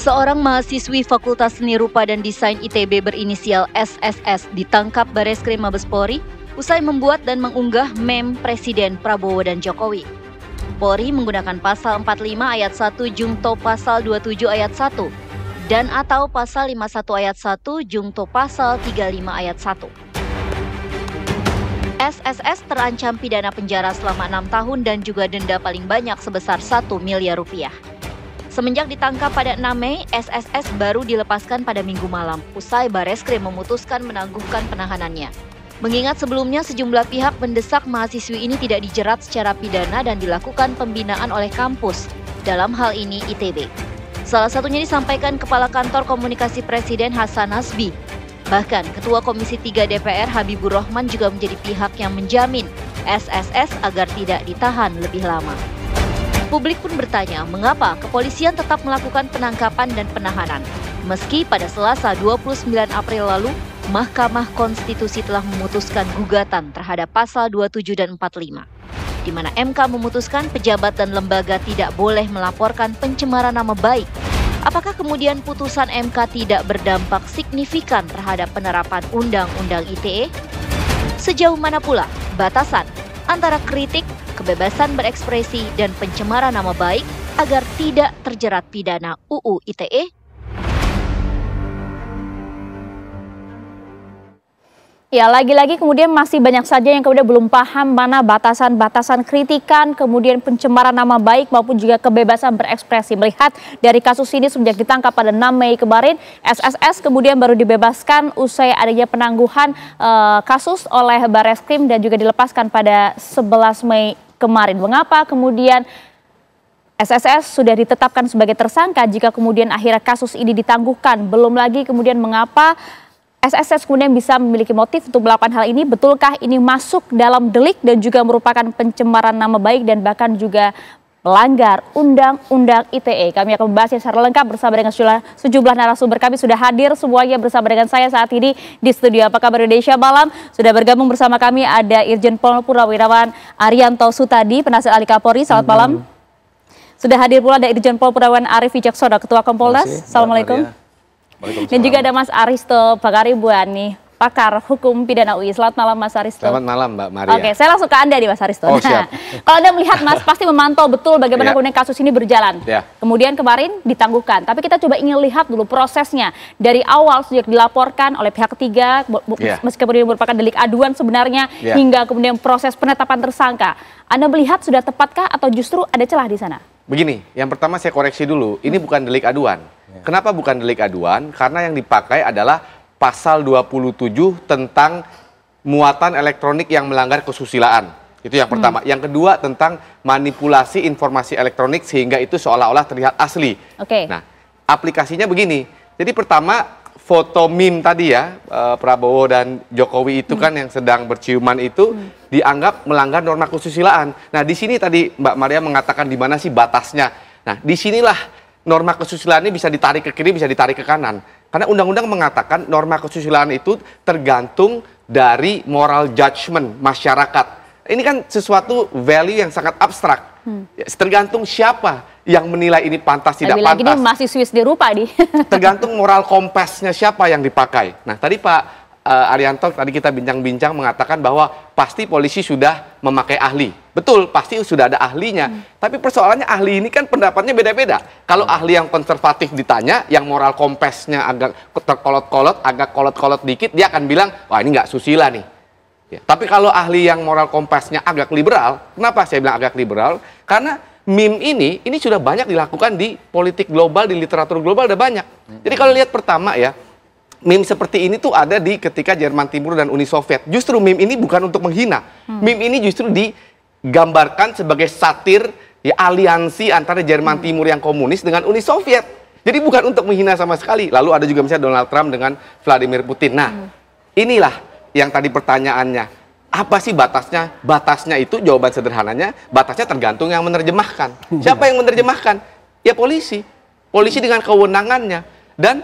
Seorang mahasiswi Fakultas Seni Rupa dan Desain ITB berinisial SSS ditangkap Bareskrim Mabes Polri usai membuat dan mengunggah meme Presiden Prabowo dan Jokowi. Polri menggunakan pasal 45 ayat 1 jungto pasal 27 ayat 1 dan atau pasal 51 ayat 1 jungto pasal 35 ayat 1. SSS terancam pidana penjara selama 6 tahun dan juga denda paling banyak sebesar 1 miliar rupiah. Semenjak ditangkap pada 6 Mei, SSS baru dilepaskan pada Minggu malam, usai Bareskrim memutuskan menangguhkan penahanannya. Mengingat sebelumnya sejumlah pihak mendesak mahasiswi ini tidak dijerat secara pidana dan dilakukan pembinaan oleh kampus, dalam hal ini ITB. Salah satunya disampaikan Kepala Kantor Komunikasi Presiden Hasan Nasbi. Bahkan Ketua Komisi 3 DPR Habibur Rahman juga menjadi pihak yang menjamin SSS agar tidak ditahan lebih lama. Publik pun bertanya mengapa kepolisian tetap melakukan penangkapan dan penahanan. Meski pada Selasa 29 April lalu, Mahkamah Konstitusi telah memutuskan gugatan terhadap pasal 27 dan 45, di mana MK memutuskan pejabat dan lembaga tidak boleh melaporkan pencemaran nama baik. Apakah kemudian putusan MK tidak berdampak signifikan terhadap penerapan Undang-Undang ITE? Sejauh mana pula batasan antara kritik, kebebasan berekspresi, dan pencemaran nama baik agar tidak terjerat pidana UU ITE? Ya, lagi-lagi kemudian masih banyak saja yang kemudian belum paham mana batasan-batasan kritikan, kemudian pencemaran nama baik maupun juga kebebasan berekspresi. Melihat dari kasus ini sejak ditangkap pada 6 Mei kemarin, SSS kemudian baru dibebaskan usai adanya penangguhan kasus oleh Bareskrim dan juga dilepaskan pada 11 Mei kemarin. Mengapa kemudian SSS sudah ditetapkan sebagai tersangka jika kemudian akhirnya kasus ini ditangguhkan? Belum lagi kemudian mengapa SSS kemudian bisa memiliki motif untuk melakukan hal ini. Betulkah ini masuk dalam delik dan juga merupakan pencemaran nama baik dan bahkan juga melanggar Undang-Undang ITE? Kami akan membahasnya secara lengkap bersama dengan sejumlah narasumber. Kami sudah hadir semuanya bersama dengan saya saat ini di studio Apa Kabar Indonesia Malam. Sudah bergabung bersama kami ada Irjen Pol Purnawirawan Arianto Sutadi, Penasihat Ahli Kapolri. Selamat malam. Sudah hadir pula ada Irjen Pol Purnawirawan Arief Wicaksono, Ketua Kompolnas. Assalamualaikum. Dan juga ada Mas Aristo Pagaribuan, pakar hukum pidana UI. Selamat malam Mas Aristo. Selamat malam Mbak Maria. Oke, saya langsung ke Anda nih Mas Aristo. Oh, siap. Kalau Anda melihat Mas pasti memantau betul bagaimana kemudian kasus ini berjalan. Kemudian kemarin ditangguhkan. Tapi kita coba ingin lihat dulu prosesnya. Dari awal sejak dilaporkan oleh pihak ketiga, meskipun ini merupakan delik aduan sebenarnya, hingga kemudian proses penetapan tersangka. Anda melihat sudah tepatkah atau justru ada celah di sana? Begini, yang pertama saya koreksi dulu, ini bukan delik aduan. Kenapa bukan delik aduan? Karena yang dipakai adalah pasal 27 tentang muatan elektronik yang melanggar kesusilaan. Itu yang pertama. Yang kedua tentang manipulasi informasi elektronik sehingga itu seolah-olah terlihat asli. Nah, aplikasinya begini. Jadi pertama foto meme tadi ya, Prabowo dan Jokowi itu kan yang sedang berciuman itu dianggap melanggar norma kesusilaan. Nah, di sini tadi Mbak Maria mengatakan di mana sih batasnya. Nah, disinilah norma kesusilaan ini bisa ditarik ke kiri, bisa ditarik ke kanan. Karena undang-undang mengatakan norma kesusilaan itu tergantung dari moral judgment masyarakat. Ini kan sesuatu value yang sangat abstrak. Tergantung siapa yang menilai ini pantas tidak pantas. Lagi-lagi ini masih Swiss di rupa nih. Tergantung moral kompasnya siapa yang dipakai. Nah, tadi Pak Arianto tadi kita bincang-bincang mengatakan bahwa pasti polisi sudah memakai ahli. Betul, pasti sudah ada ahlinya. Tapi persoalannya ahli ini kan pendapatnya beda-beda. Kalau ahli yang konservatif ditanya, yang moral kompasnya agak terkolot-kolot, agak kolot-kolot dikit, dia akan bilang, wah ini nggak susila nih. Tapi kalau ahli yang moral kompasnya agak liberal, kenapa saya bilang agak liberal? Karena meme ini sudah banyak dilakukan di politik global, di literatur global udah banyak. Jadi kalau lihat pertama ya, meme seperti ini tuh ada di ketika Jerman Timur dan Uni Soviet. Justru meme ini bukan untuk menghina. Meme ini justru digambarkan sebagai satir ya, aliansi antara Jerman Timur yang komunis dengan Uni Soviet. Jadi bukan untuk menghina sama sekali. Lalu ada juga misalnya Donald Trump dengan Vladimir Putin. Nah, inilah yang tadi pertanyaannya. Apa sih batasnya? Batasnya itu jawaban sederhananya, batasnya tergantung yang menerjemahkan. Siapa yang menerjemahkan? Ya polisi. Polisi dengan kewenangannya. Dan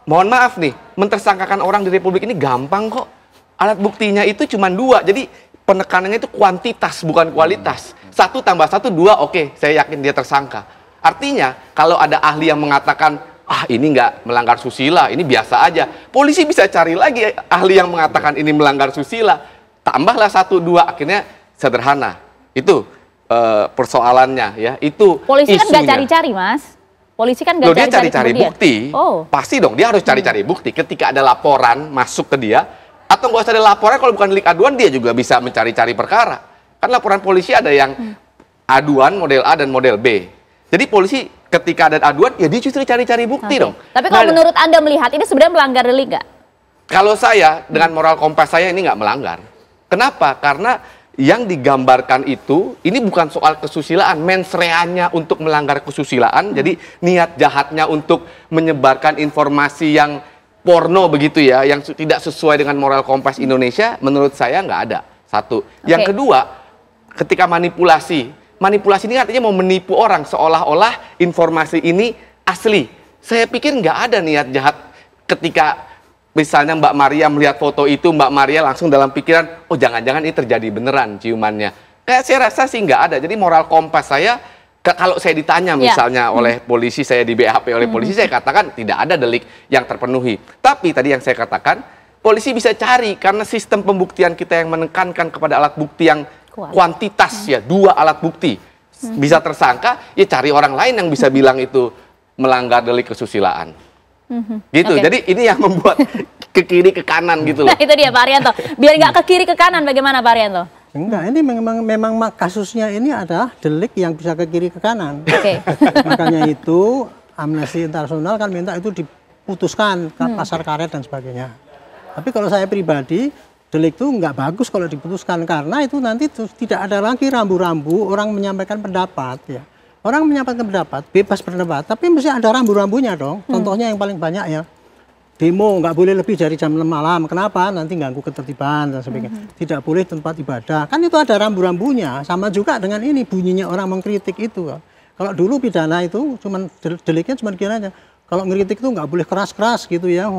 mohon maaf nih, mentersangkakan orang di Republik ini gampang kok. Alat buktinya itu cuma 2, jadi penekanannya itu kuantitas bukan kualitas. 1 tambah 1 2, oke, saya yakin dia tersangka. Artinya kalau ada ahli yang mengatakan ini nggak melanggar susila, ini biasa aja. Polisi bisa cari lagi ahli yang mengatakan ini melanggar susila. Tambahlah 1, 2, akhirnya sederhana. Itu persoalannya ya. Itu polisi kan nggak isunya. cari-cari, Mas. Polisi kan nggak Dia cari-cari cari-cari kemudian. bukti. Pasti dong, dia harus cari-cari bukti. Ketika ada laporan masuk ke dia, atau nggak usah ada laporan, kalau bukan delik aduan, dia juga bisa mencari-cari perkara. Kan laporan polisi ada yang aduan model A dan model B. Jadi polisi ketika ada aduan, ya dia justru cari-cari bukti dong. Tapi kalau menurut Anda melihat ini sebenarnya melanggar delik nggak? Kalau saya, dengan moral kompas saya ini nggak melanggar. Kenapa? Karena yang digambarkan itu, ini bukan soal kesusilaan, mens reanya untuk melanggar kesusilaan, jadi niat jahatnya untuk menyebarkan informasi yang porno begitu ya, yang tidak sesuai dengan moral kompas Indonesia, menurut saya nggak ada. 1. Yang kedua, ketika manipulasi ini artinya mau menipu orang, seolah-olah informasi ini asli. Saya pikir nggak ada niat jahat ketika misalnya Mbak Maria melihat foto itu, Mbak Maria langsung dalam pikiran, oh jangan-jangan ini terjadi beneran ciumannya. Kayak saya rasa sih nggak ada. Jadi moral kompas saya, kalau saya ditanya misalnya oleh polisi, saya di BAP oleh polisi, saya katakan tidak ada delik yang terpenuhi. Tapi tadi yang saya katakan, polisi bisa cari karena sistem pembuktian kita yang menekankan kepada alat bukti yang kuantitas ya, 2 alat bukti. Bisa tersangka, ya cari orang lain yang bisa bilang itu melanggar delik kesusilaan. Gitu, jadi ini yang membuat ke kiri ke kanan gitu loh. Nah itu dia Pak Arianto, biar nggak ke kiri ke kanan bagaimana Pak Arianto? Enggak, ini memang kasusnya ini adalah delik yang bisa ke kiri ke kanan. Makanya itu Amnesty International kan minta itu diputuskan pasar karet dan sebagainya. Tapi kalau saya pribadi, delik itu nggak bagus kalau diputuskan, karena itu nanti tidak ada lagi rambu-rambu orang menyampaikan pendapat ya. Orang menyampaikan pendapat, bebas berpendapat, tapi mesti ada rambu-rambunya dong. Contohnya yang paling banyak ya, demo nggak boleh lebih dari jam 6 malam. Kenapa? Nanti ganggu ketertiban dan sebagainya. Tidak boleh tempat ibadah. Kan itu ada rambu-rambunya. Sama juga dengan ini, bunyinya orang mengkritik itu. Kalau dulu pidana itu cuman deliknya cuma kira aja. Kalau ngeritik itu nggak boleh keras-keras gitu ya.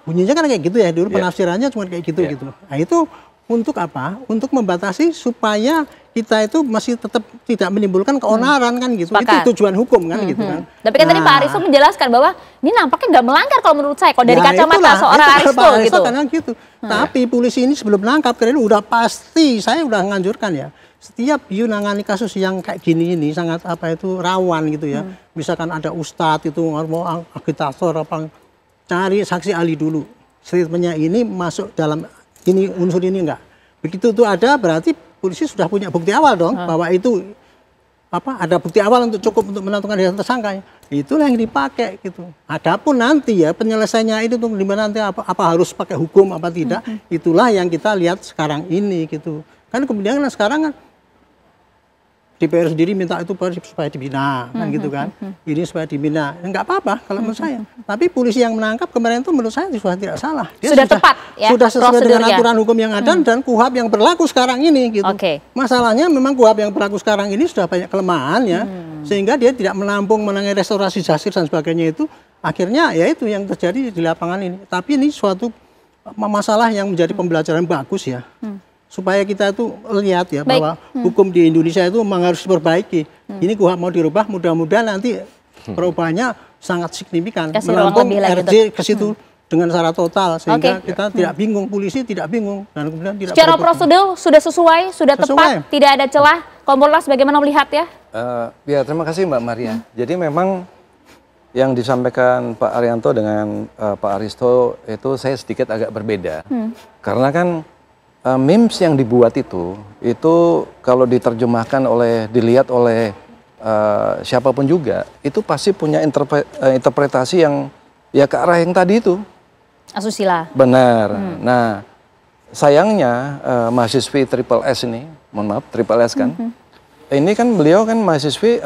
Bunyinya kan kayak gitu ya, dulu penafsirannya cuma kayak gitu gitu. Nah itu untuk apa? Untuk membatasi supaya kita itu masih tetap tidak menimbulkan keonaran kan gitu. Sepakat. Itu tujuan hukum kan gitu kan. Tapi kan tadi Pak Aristo menjelaskan bahwa ini nampaknya nggak melanggar kalau menurut saya. Kalau dari kacamata seorang Aristo gitu. Kan gitu. Tapi polisi ini sebelum menangkap kalian udah pasti, saya udah nganjurkan ya. Setiap nangani kasus yang kayak gini ini sangat rawan gitu ya. Misalkan ada ustadz itu mau agitator apa, cari saksi ahli dulu. Statementnya ini masuk dalam ini unsur ini enggak. Begitu itu ada berarti polisi sudah punya bukti awal dong bahwa itu ada bukti awal untuk cukup untuk menentukan dia tersangka. Itulah yang dipakai gitu. Adapun nanti ya penyelesaiannya itu tuh dimana nanti apa harus pakai hukum apa tidak, itulah yang kita lihat sekarang ini gitu. Kan kemudian sekarang kan DPR sendiri minta itu supaya dibina, kan gitu kan. Ini supaya dibina, enggak apa-apa kalau menurut saya. Tapi polisi yang menangkap kemarin itu menurut saya sudah tidak salah. Dia sudah tepat ya, sudah sesuai dengan aturan hukum yang ada dan KUHP yang berlaku sekarang ini gitu. Masalahnya memang KUHP yang berlaku sekarang ini sudah banyak kelemahan ya, sehingga dia tidak menampung mengenai restorasi justice dan sebagainya itu. Akhirnya ya itu yang terjadi di lapangan ini. Tapi ini suatu masalah yang menjadi pembelajaran bagus ya. Supaya kita itu lihat ya bahwa hukum di Indonesia itu memang harus diperbaiki. Ini KUHP mau dirubah, mudah-mudahan nanti perubahannya sangat signifikan. Menampung RJ ke situ dengan secara total sehingga kita tidak bingung, polisi tidak bingung dan kemudian tidak. Secara prosedur sudah sesuai, sudah tepat, tidak ada celah. Kompolnas bagaimana melihat ya? Ya terima kasih Mbak Maria. Jadi memang yang disampaikan Pak Arianto dengan Pak Aristo itu saya sedikit agak berbeda. Karena kan memes yang dibuat itu kalau diterjemahkan dilihat oleh siapapun juga, itu pasti punya interpretasi yang ya ke arah yang tadi itu. Asusila. Benar. Nah, sayangnya mahasiswi Triple S ini, mohon maaf, Triple S kan, ini kan beliau kan mahasiswi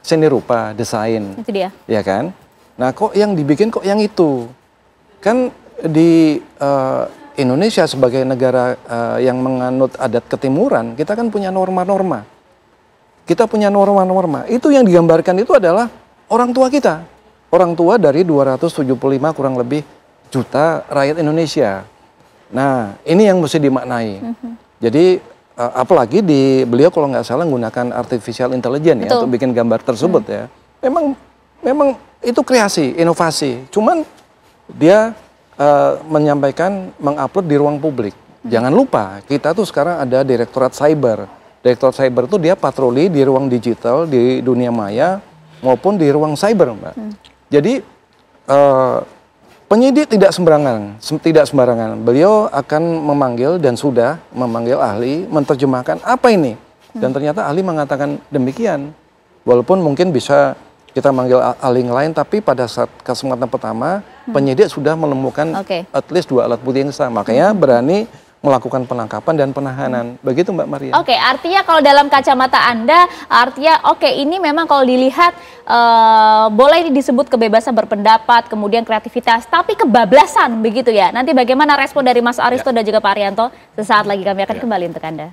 seni rupa, desain. Itu dia. Ya kan? Nah, kok yang dibikin kok yang itu? Kan di Indonesia sebagai negara yang menganut adat ketimuran, kita kan punya norma-norma. Kita punya norma-norma. Itu yang digambarkan itu adalah orang tua kita. Orang tua dari 275 kurang lebih juta rakyat Indonesia. Nah, ini yang mesti dimaknai. Jadi, apalagi beliau kalau nggak salah menggunakan artificial intelligence ya, untuk bikin gambar tersebut ya. Memang itu kreasi, inovasi. Cuman dia menyampaikan, mengupload di ruang publik. Jangan lupa, kita tuh sekarang ada Direktorat Cyber. Direktorat Cyber itu dia patroli di ruang digital, di dunia maya, maupun di ruang cyber, Mbak. Jadi, penyidik tidak sembarangan. Beliau akan memanggil dan sudah memanggil ahli, menerjemahkan apa ini. Dan ternyata ahli mengatakan demikian. Walaupun mungkin bisa kita manggil ahli lain, tapi pada saat kesempatan pertama, penyidik sudah menemukan at least 2 alat bukti yang sama. Makanya berani melakukan penangkapan dan penahanan. Begitu Mbak Maria. Oke, artinya kalau dalam kacamata Anda, artinya ini memang kalau dilihat boleh disebut kebebasan berpendapat, kemudian kreativitas, tapi kebablasan begitu ya. Nanti bagaimana respon dari Mas Aristo dan juga Pak Arianto? Sesaat lagi kami akan kembali untuk Anda.